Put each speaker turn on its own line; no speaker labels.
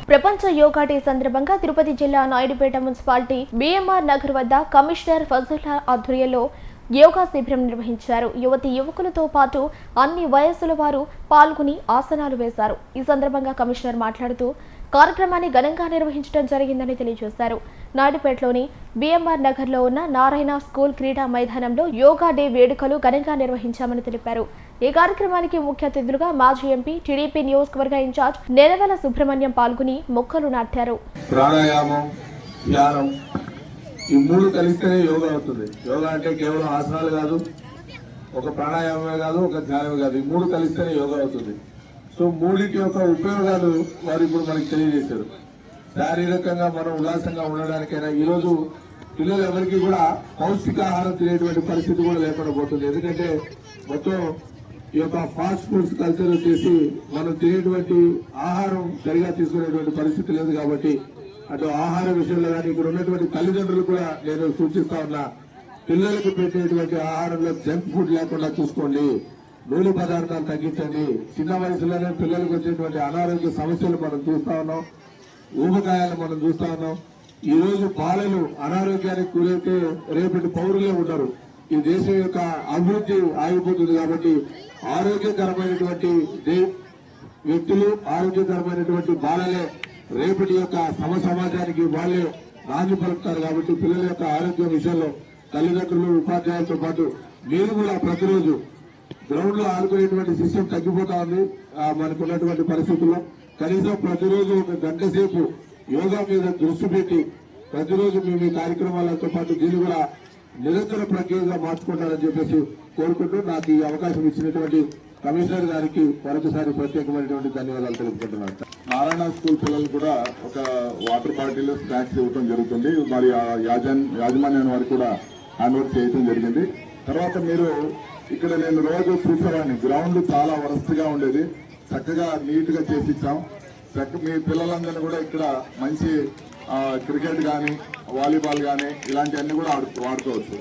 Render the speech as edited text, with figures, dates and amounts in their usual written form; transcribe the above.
ప్రపంచ యోగా డే సందర్భంగా తిరుపతి జిల్లా నాయుడుపేట మున్సిపాలిటీ బిఎంఆర్ నగర్ వద్ద కమిషనర్ ఫజుల్లా ఆధ్వర్యంలో యోగా శిబిరం నిర్వహించారు. యువతి యువకులతో పాటు అన్ని వయస్సుల వారు పాల్గొని ఆసనాలు వేశారు. ఈ సందర్భంగా కమిషనర్ మాట్లాడుతూ కార్యక్రమాన్ని ఘనంగా నిర్వహించడం జరిగిందని తెలియజేశారు. నాయుడుపేటలోని బిఎంఆర్ నగర్లో ఉన్న నారాయణ స్కూల్ క్రీడా మైదానంలో యోగా డే వేడుకలు ఘనంగా నిర్వహించామని తెలిపారు. ఈ కార్యక్రమానికి ముఖ్య అతిథులుగా మాజీ ఎంపీ, టీడీపీ నియోజకవర్గ ఇన్ఛార్జ్ నెలవెల సుబ్రహ్మణ్యం పాల్గొని మొక్కలు నాటారు.
ప్రాణాయామం, ధ్యానం ఈ మూడు కలిస్తేనే యోగా అవుతుంది. యోగా అంటే కేవలం ఆసనాలు కాదు, ఒక ప్రాణాయామమే కాదు, ఒక ధ్యానమే కాదు, ఈ మూడు కలిస్తేనే యోగా అవుతుంది. సో మూడింటి యొక్క ఉపయోగాలు వారు ఇప్పుడు మనకి తెలియజేశారు. శారీరకంగా మనం ఉల్లాసంగా ఉండడానికైనా ఈరోజు పిల్లలు ఎవరికి కూడా పౌష్టికాహారం తినేటువంటి పరిస్థితి కూడా లేకుండా పోతుంది. ఎందుకంటే మొత్తం ఈ యొక్క ఫాస్ట్ ఫుడ్స్ కల్చర్ వచ్చేసి మనం తినేటువంటి ఆహారం సరిగా తీసుకునేటువంటి పరిస్థితి లేదు. కాబట్టి అటు ఆహార విషయంలో కానీ ఇక్కడ ఉన్నటువంటి తల్లిదండ్రులు కూడా నేను సూచిస్తా ఉన్నా, పిల్లలకు పెట్టేటువంటి ఆహారంలో జంక్ ఫుడ్ లేకుండా చూసుకోండి, నూనె పదార్థాలు తగ్గించండి. చిన్న వయసులోనే పిల్లలకు వచ్చేటువంటి అనారోగ్య సమస్యలు మనం చూస్తా ఉన్నాం, ఊబకాయాలు మనం చూస్తా ఉన్నాం. ఈ రోజు బాలలు అనారోగ్యానికి గురైతే రేపటి పౌరులే ఉండరు. ఈ దేశం యొక్క అభివృద్ధి ఆగిపోతుంది. కాబట్టి ఆరోగ్యకరమైనటువంటి వ్యక్తులు, ఆరోగ్యకరమైనటువంటి బాలలే రేపటి యొక్క సమాజానికి వాళ్ళే నాంది పలుకుతారు. కాబట్టి పిల్లల యొక్క ఆరోగ్యం విషయంలో తల్లిదండ్రులు, ఉపాధ్యాయులతో పాటు మీరు కూడా ప్రతిరోజు గ్రౌండ్ లో ఆడుకునేటువంటి సిస్టమ్ తగ్గిపోతా ఉంది. మనకున్నటువంటి పరిస్థితుల్లో కనీసం ప్రతిరోజు ఒక గంట సేపు యోగా మీద దృష్టి పెట్టి ప్రతిరోజు మేము ఈ కార్యక్రమాలతో పాటు దీన్ని కూడా నిరంతర ప్రక్రియగా మార్చుకుంటారని చెప్పేసి కోరుకుంటూ నాకు ఈ అవకాశం ఇచ్చినటువంటి కమిషనర్ గారికి మరొకసారి ప్రత్యేకమైనటువంటి ధన్యవాదాలు తెలుపుకుంటున్నాను.
నారాయణ స్కూల్ పిల్లలు కూడా ఒక వాటర్ బాటిల్, స్నాక్స్ ఇవ్వడం జరుగుతుంది. మరి యాజమాన్యం వారికి కూడా హ్యాండ్ ఓవర్ చేయడం జరిగింది. తర్వాత మీరు ఇక్కడ నేను రోజు చూసేవాడిని, గ్రౌండ్ చాలా వరస్ట్ గా ఉండేది, చక్కగా నీట్ గా చేసి ఇచ్చాం. మీ పిల్లలందరినీ కూడా ఇక్కడ మంచి క్రికెట్ కానీ, వాలీబాల్ కానీ ఇలాంటివన్నీ కూడా ఆడుకోవచ్చు.